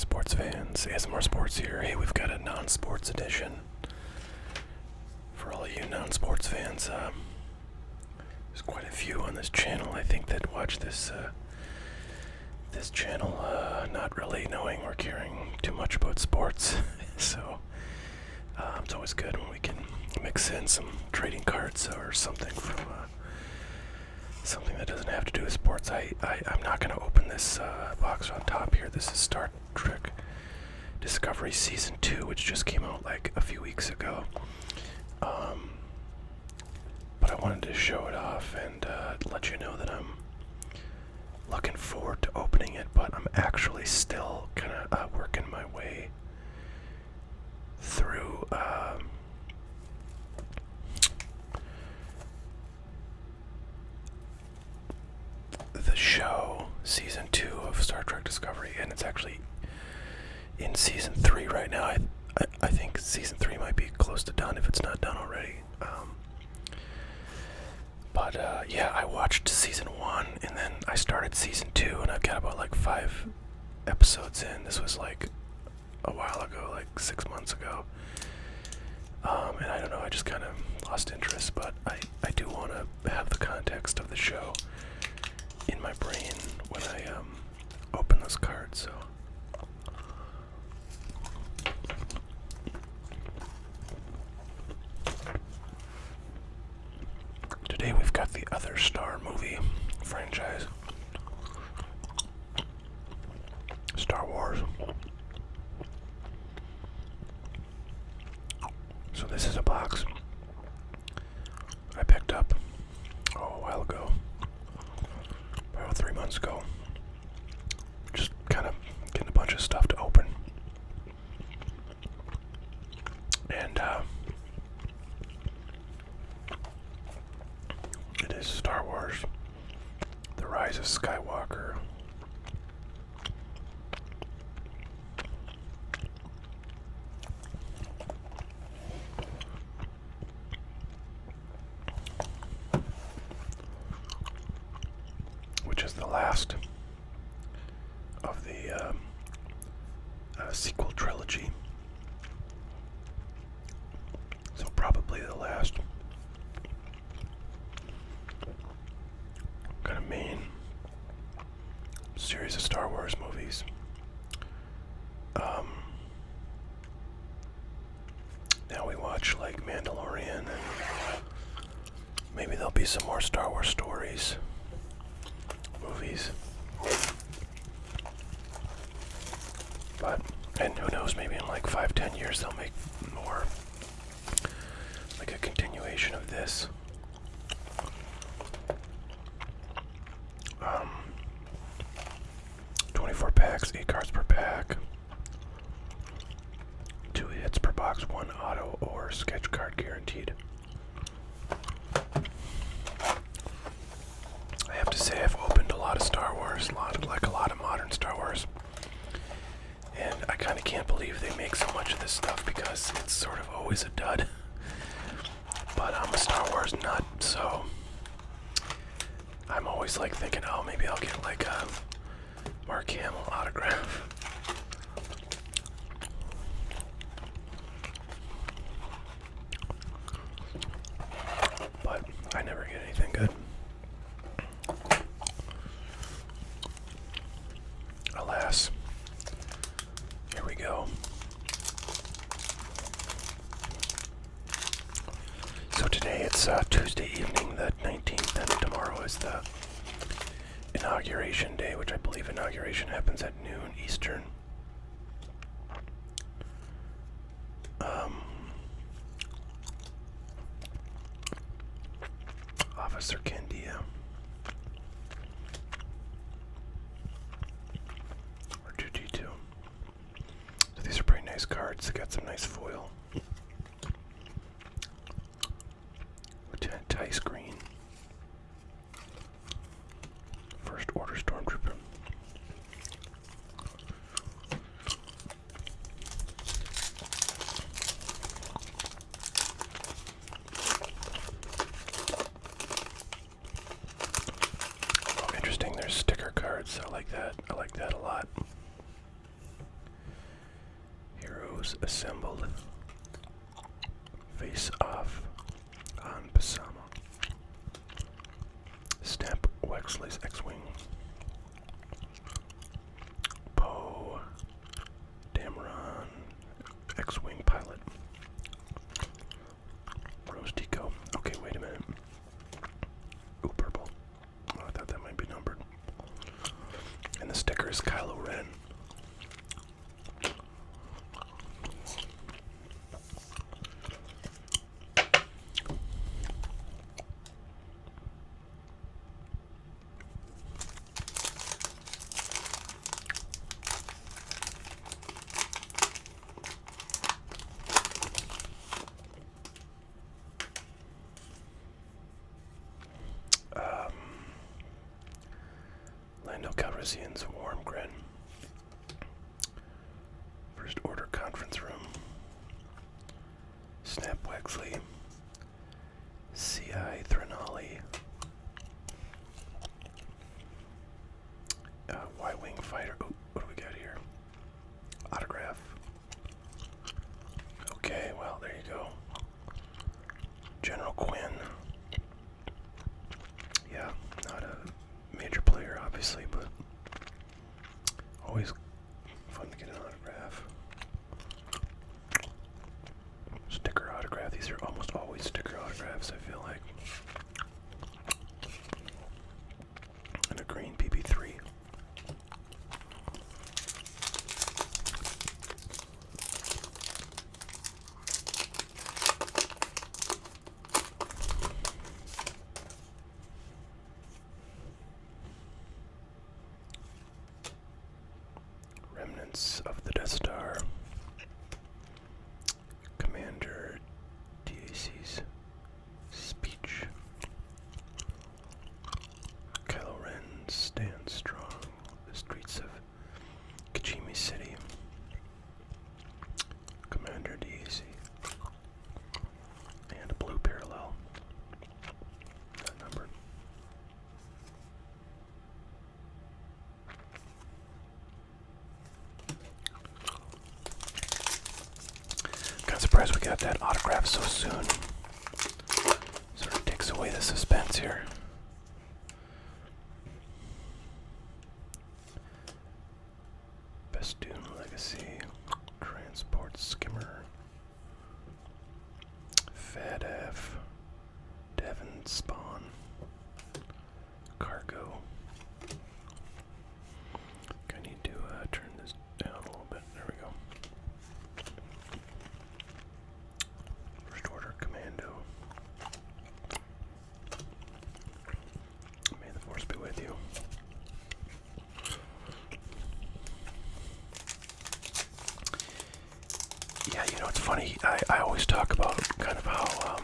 Sports fans, ASMR Sports here. Hey, we've got a non-sports edition. For all of you non-sports fans, there's quite a few on this channel, I think, that watch this channel, not really knowing or caring too much about sports. So, it's always good when we can mix in some trading cards or something from something that doesn't have to do with sports. I'm not going to open this box on top here. This is Star Trek Discovery Season 2, which just came out like a few weeks ago. But I wanted to show it off and let you know that I'm looking forward to opening it, but I'm actually still kind of working my way through the show, Season 2 of Star Trek Discovery, and it's actually in Season 3 right now. I think Season 3 might be close to done if it's not done already. But yeah, I watched Season 1, and then I started Season 2, and I've got about like 5 episodes in. This was like a while ago, like 6 months ago. And I don't know, I just kind of lost interest, but I do want to have the context of the show in my brain when I open those cards, so. Today we've got the other Star movie franchise, Star Wars. So this is a box I picked up a while ago, about 3 months ago. Just kind of getting a bunch of stuff to open. And it is Star Wars, The Rise of Skywalker. Which is the last of the sequel trilogy. So probably the last kind of main series of Star Wars movies. Now we watch like Mandalorian, and maybe there'll be some more Star Wars stories, movies. But, and who knows, maybe in like 5-10 years they'll make more, like a continuation of this. 24 packs, 8 cards per pack, 2 hits per box, 1 auto or sketch card guaranteed. I have to say I've opened a lot of Star Wars, a lot of modern Star Wars, and I kind of can't believe they make so much of this stuff because it's sort of always a dud. But I'm a Star Wars nut, so I'm always like thinking, oh, maybe I'll get like a Mark Hamill autograph. But I never get anything good. Alas. Here we go. So today it's Tuesday evening, the 19th, and tomorrow is the Inauguration Day, which I believe inauguration happens at noon Eastern. Officer Candia. Or 2G2. So these are pretty nice cards. They got some nice foil. Lieutenant Tice Green. First Order Stormtrooper. Oh, interesting. There's sticker cards. I like that. I like that a lot. Heroes assembled. Face off on Basama. Snap Wexley's X-Wing. Poe Dameron X-Wing pilot. Rose Tico. Okay, wait a minute. Ooh, purple. Oh, I thought that might be numbered. And the sticker is Kylo Ren. Lando Calrissian's warm grin. First Order conference room. Snap Wexley. C.I. Threnali. Y-Wing fighter. Oh, what do we got here? Autograph. Okay, well, there you go. General Quinn. Yeah, not a major player, obviously, but always fun to get an autograph. Sticker autograph. These are almost always sticker autographs, I feel like. And a green BB3. Remnants of the Death Star. Commander DAC's speech. Kylo Ren stands strong. The streets of Kajimi City. Commander DAC. And a blue parallel. Not numbered. Kind of surprised we got that autograph so soon. Sort of takes away the suspense here. Bestoon Legacy. Transport Skimmer. Fat F. Devon Spawn. Cargo. I need to turn this down a little bit. There we go. First Order Commando. May the Force be with you. Yeah, you know, it's funny. I always talk about kind of how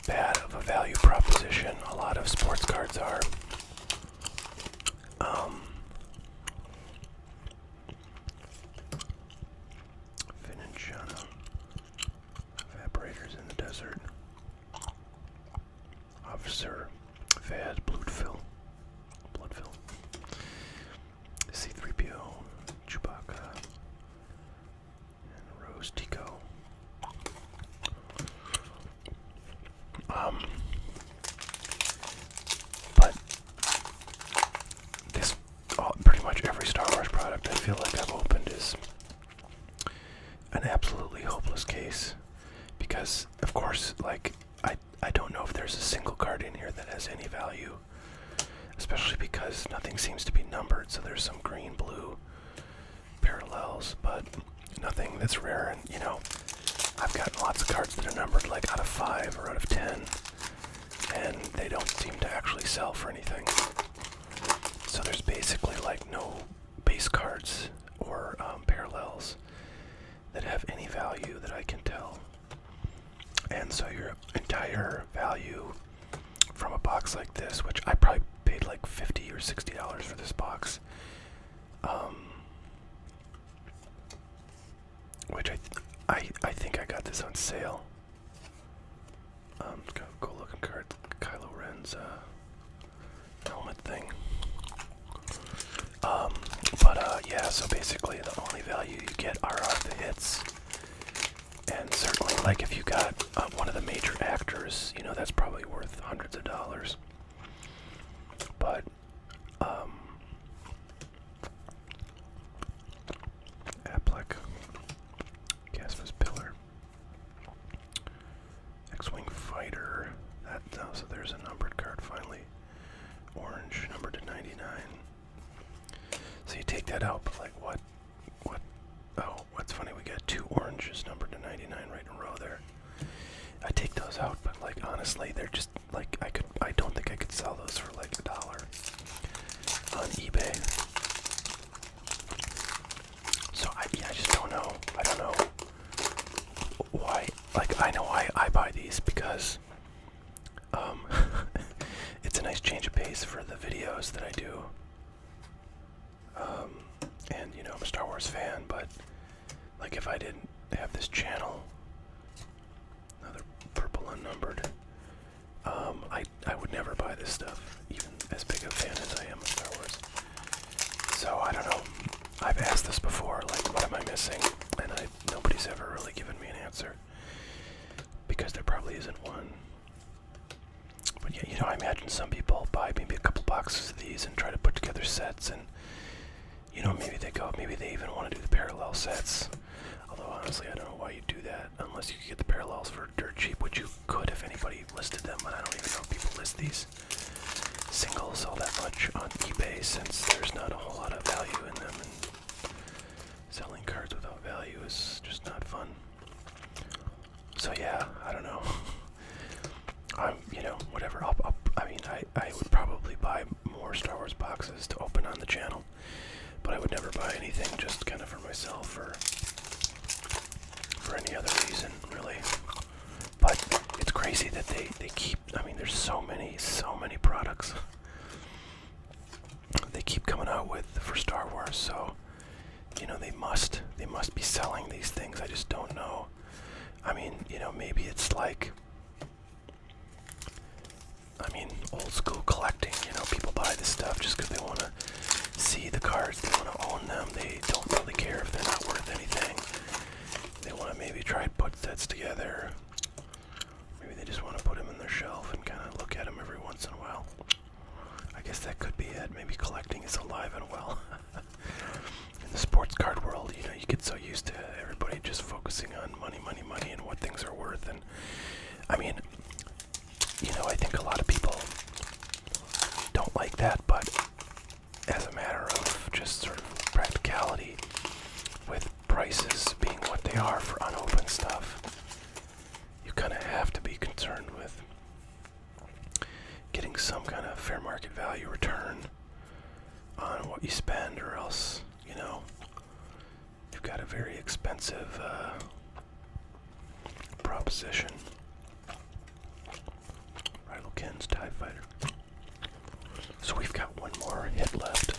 bad of a value proposition a lot of sports cards are. Finn and Shanna. Evaporators in the desert. Officer Vad Bloodfill. C-3PO. Chewbacca. And Rose Tico. But this, pretty much every Star Wars product I feel like I've opened is an absolutely hopeless case. Because, of course, like, I don't know if there's a single card in here that has any value. Especially because nothing seems to be numbered, so there's some green, blue parallels, but nothing that's rare. And, you know, I've gotten lots of cards that are numbered like out of 5 or out of 10, and they don't seem to actually sell for anything. So there's basically like no base cards or parallels that have any value that I can tell. And so your entire value from a box like this, which I probably paid like $50 or $60 for this box, which I think I got this on sale. Go looking card, Kylo Ren's helmet thing. But yeah, Yeah, so basically the only value you get are the hits. And certainly, like, if you got one of the major actors, you know, that's probably worth hundreds of dollars. But, Applek, Casmus Pillar, X-Wing Fighter, so there's a numbered card finally. Orange, numbered to 99. So you take that out, but like what, oh, what's funny, we got 2 oranges numbered to 99 right in a row there. I take those out, but like honestly, they're just like, I don't think I could sell those for like $1 on eBay. So I just don't know. I don't know why. Like, I know why I buy these, because it's a nice change of pace for the videos that I do. And you know, I'm a Star Wars fan, but like if I didn't have this channel, another purple unnumbered, I would never buy this stuff, even as big a fan as I am of Star Wars. So I don't know. I've asked this before, like, what am I missing? And nobody's ever really given me an answer, because there probably isn't one. But yeah, you know, I imagine some people buy maybe a couple boxes of these and try to put together sets, and you know, maybe they even want to do the parallel sets. Although honestly, I don't know why you do that unless you could get the parallels for dirt cheap, which you could if anybody listed them. And I don't even know if people list these singles all that much on eBay, since there's not a whole lot of value in them, and selling cards without value is just not fun. So yeah, I don't know. You know, whatever. I mean, I would probably buy more Star Wars boxes to open on the channel, but I would never buy anything just kind of for myself or for any other reason, really. But it's crazy that they keep, I mean, there's so many products they keep coming out with for Star Wars, so, you know, they must be selling these things. I just don't know. I mean, you know, maybe it's like, I mean, old school collecting, you know, people buy this stuff just because they want to see the cards, they want to own them, they don't really care if they're not worth anything. They want to maybe try and put sets together. Maybe they just want to put them in their shelf and kind of look at them every once in a while. I guess that could be it. Maybe collecting is alive and well. In the sports card world, you know, you get so used to everybody just focusing on money, and what things are worth. And I mean, you know, I think a lot of people don't like that, but as a matter of just sort of practicality, with prices being what they are for unopened stuff, you kind of have to be concerned with getting some kind of fair market value return on what you spend, or else, you know, you've got a very expensive proposition. Rylokins TIE Fighter. So we've got one more hit left.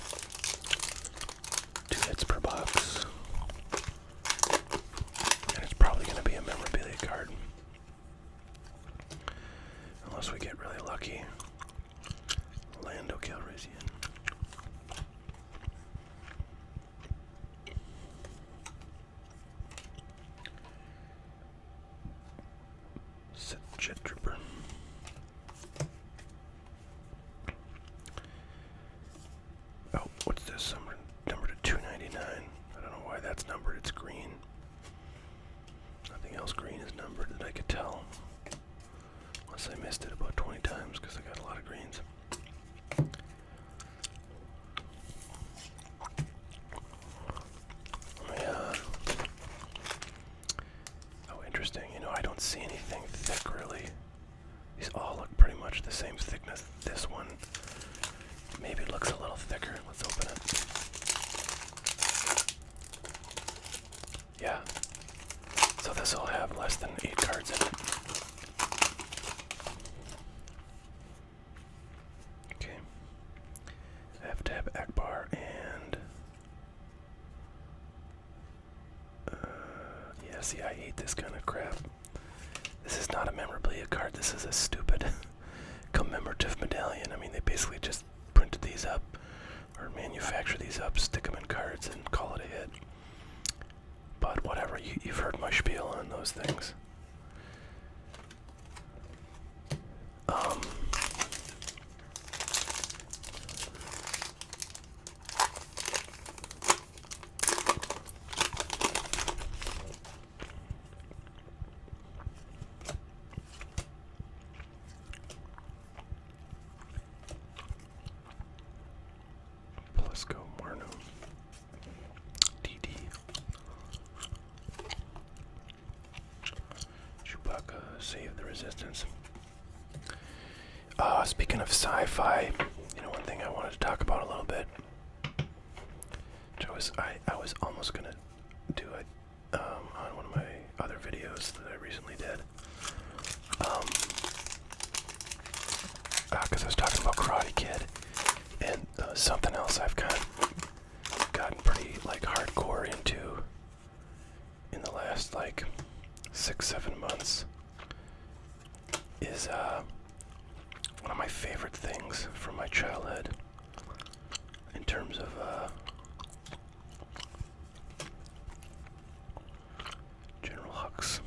2 hits per box. And it's probably going to be a memorabilia card. Unless we get really lucky. Lando Calrissian. Jet Trooper. Oh, what's this? Numbered to 299. I don't know why that's numbered. It's green. Nothing else green is numbered that I could tell. Unless I missed it about 20 times because I got a lot of greens. Yeah. Oh, interesting. You know, I don't see anything thick really. These all look pretty much the same thickness. This one maybe looks a little thicker. Let's open it. Yeah. So this will have less than 8 cards in it. Okay. I have to have Akbar and yeah, see, I hate this kind of crap. This is not a memorabilia card. This is a stupid commemorative medallion. I mean, they basically just printed these up or manufacture these up, stick them in cards, and call those things. Um, Let's go, Marno. DD. Chewbacca, save the resistance. Speaking of sci-fi, one thing I wanted to talk about a little bit, which I was almost gonna do it on one of my other videos that I recently did, because I was talking about Karate Kid, and something else I've kind of gotten pretty hardcore into in the last 6-7 months is one of my favorite things from my childhood in terms of General Hux.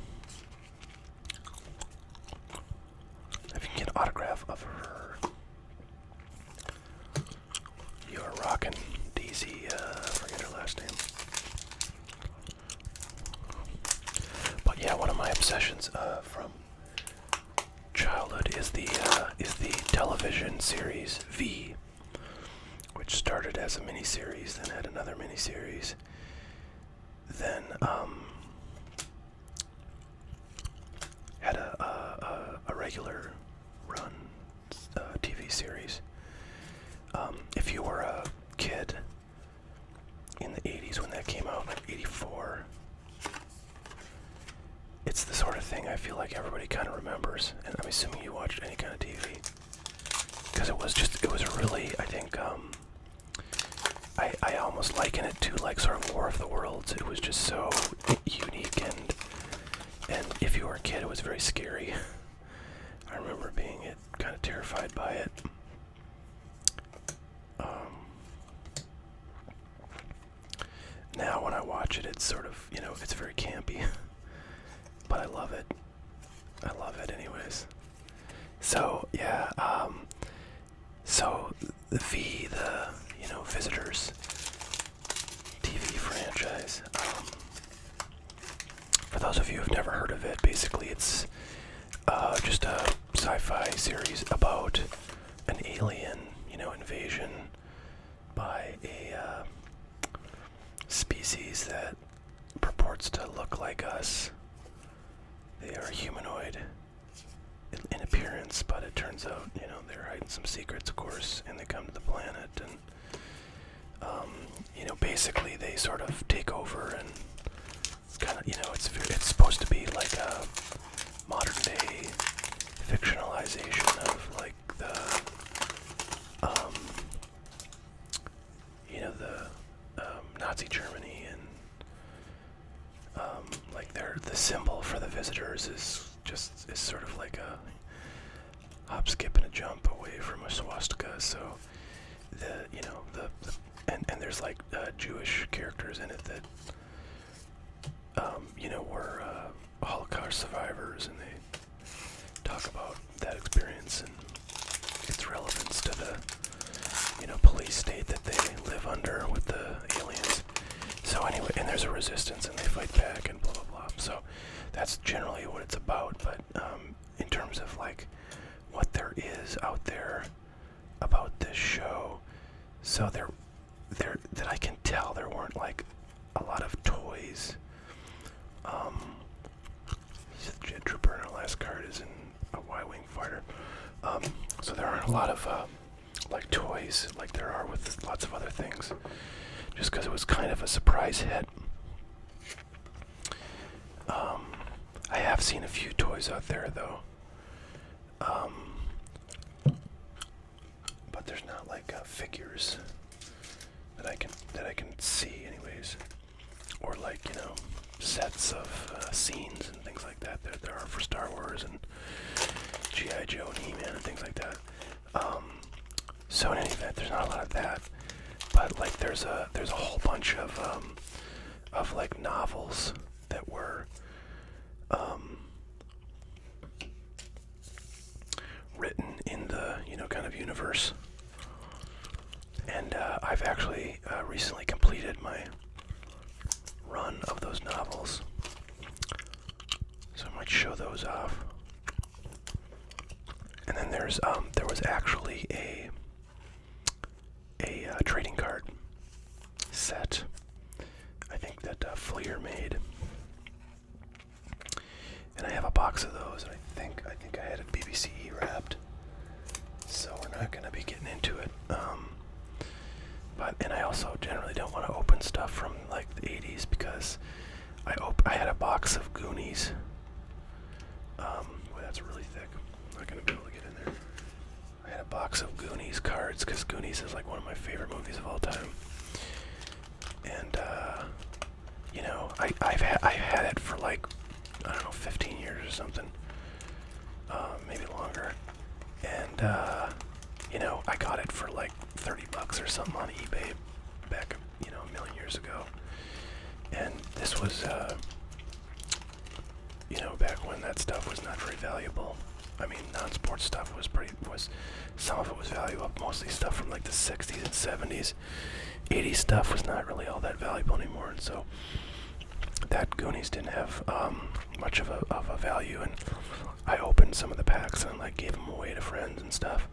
If you can get an autograph of her, you are rocking. Daisy, forget her last name. But yeah, one of my obsessions from childhood is the television series V, which started as a miniseries, then had another miniseries, then had a regular run TV series. If you were a kid in the 80s when that came out, 84, it's the sort of thing I feel like everybody kind of remembers, and I'm assuming you watched any kind of TV, because it was really, I think, I almost liken it to sort of War of the Worlds. It was just so unique, and if you were a kid, it was very scary. I remember being kind of terrified by it. Now when I watch it, it's sort of, it's very campy. But I love it. I love it anyways. So, yeah, so the V, the, Visitors TV franchise, for those of you who've never heard of it, basically it's just a sci-fi series about an alien, invasion by a species that purports to look like us. They are humanoid in appearance, but it turns out, they're hiding some secrets, of course, and they come to the planet, and, basically they sort of take over, and it's kind of, it's supposed to be like a modern-day fictionalization of, the Nazi Germany, and, the symbol for the Visitors is sort of like a hop, skip, and a jump away from a swastika. So and there's Jewish characters in it that were Holocaust survivors, and they talk about that experience and its relevance to the police state that they live under with the aliens. So anyway, and there's a resistance, and they fight back, and blah blah blah. So that's generally what it's about. But in terms of what there is out there about this show, so there that I can tell there weren't a lot of toys. Jet Trooper in our last card is in a Y-wing fighter. So there aren't a lot of toys like there are with lots of other things, just because it was kind of a surprise hit. I have seen a few toys out there though, but there's not figures that I can see anyways, or sets of scenes and things like that. There are for Star Wars and G.I. Joe and He-Man and things like that. So in any event, there's not a lot of that, but there's a whole bunch of novels that were written in the, kind of universe. And I've actually recently completed my run of those novels. So I might show those off. And then there was actually a trading card set, I think that Fleer made, and I have a box of those. And I think I had it BBC wrapped, so we're not going to be getting into it. And I also generally don't want to open stuff from like the 80s because I had a box of Goonies. Boy, that's really thick. I'm not going to be able to get in there. I had a box of Goonies cards because Goonies is like one of my favorite movies of all time. And I've had it for like, I don't know, 15 years or something, maybe longer. And I got it for like $30 or something on eBay back, a million years ago. And this was, back when that stuff was not very valuable. I mean, non-sports stuff was some of it was valuable, mostly stuff from like the 60s and 70s. 80s stuff was not really all that valuable anymore, and so that Goonies didn't have much of a value, and I opened some of the packs and like gave them away to friends and stuff.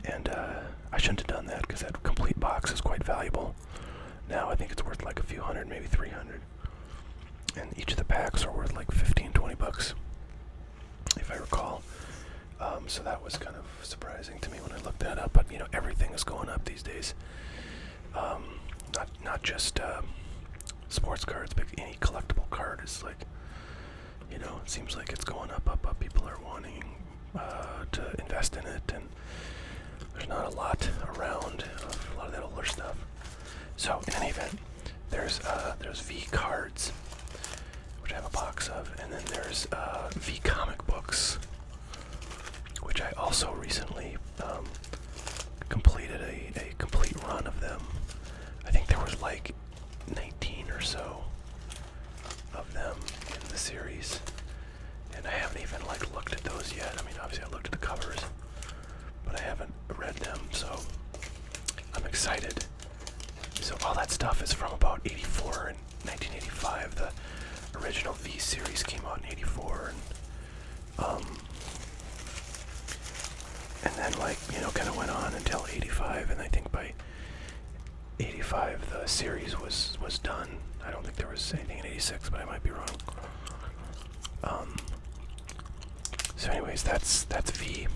And I shouldn't have done that because that complete box is quite valuable. Now I think it's worth like a few hundred, maybe 300. And each of the packs are worth like $15-20, if I recall. So that was kind of surprising to me when I looked that up. But everything is going up these days. Not just sports cards, but any collectible card is like, it seems like it's going up. People are wanting to invest in it, and there's not a lot around of a lot of that older stuff. So in any event, there's V cards, which I have a box of, and then there's V comic books, which I also recently completed a complete run of them. I think there was like 19 or so of them in the series, and I haven't even like looked at those yet. I mean, obviously I looked at the covers, but I haven't read them, so I'm excited. So all that stuff is from about 84 and 1985. The original V series came out in 84, and then like, kind of went on until 85, and I think by 85 the series was done. I don't think there was anything in 86, but I might be wrong. So anyways, that's V.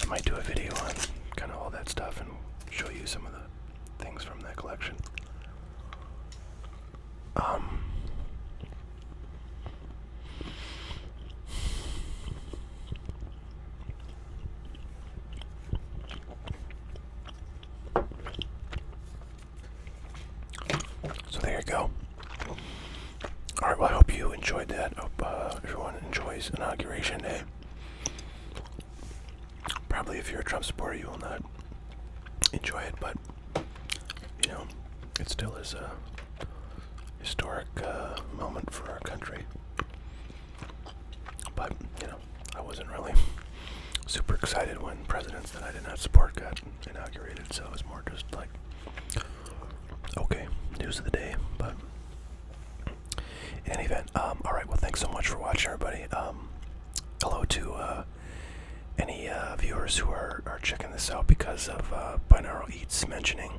I might do a video on kind of all that stuff and show you some of the things from that collection. So there you go. Alright, well I hope you enjoyed that. Hope everyone enjoys Inauguration Day. Probably if you're a Trump supporter you will not enjoy it, but it still is a historic moment for our country. But I wasn't really super excited when presidents that I did not support got inaugurated, so it was more just like, okay, news of the day. But in any event, alright, well thanks so much for watching, everybody. Hello to any viewers who are checking this out because of Binaural Eats mentioning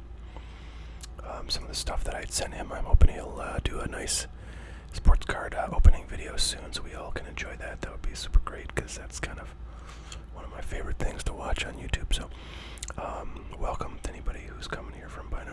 some of the stuff that I had sent him. I'm hoping he'll do a nice sports card opening video soon so we all can enjoy that. That would be super great because that's kind of one of my favorite things to watch on YouTube. So welcome to anybody who's coming here from Binaural.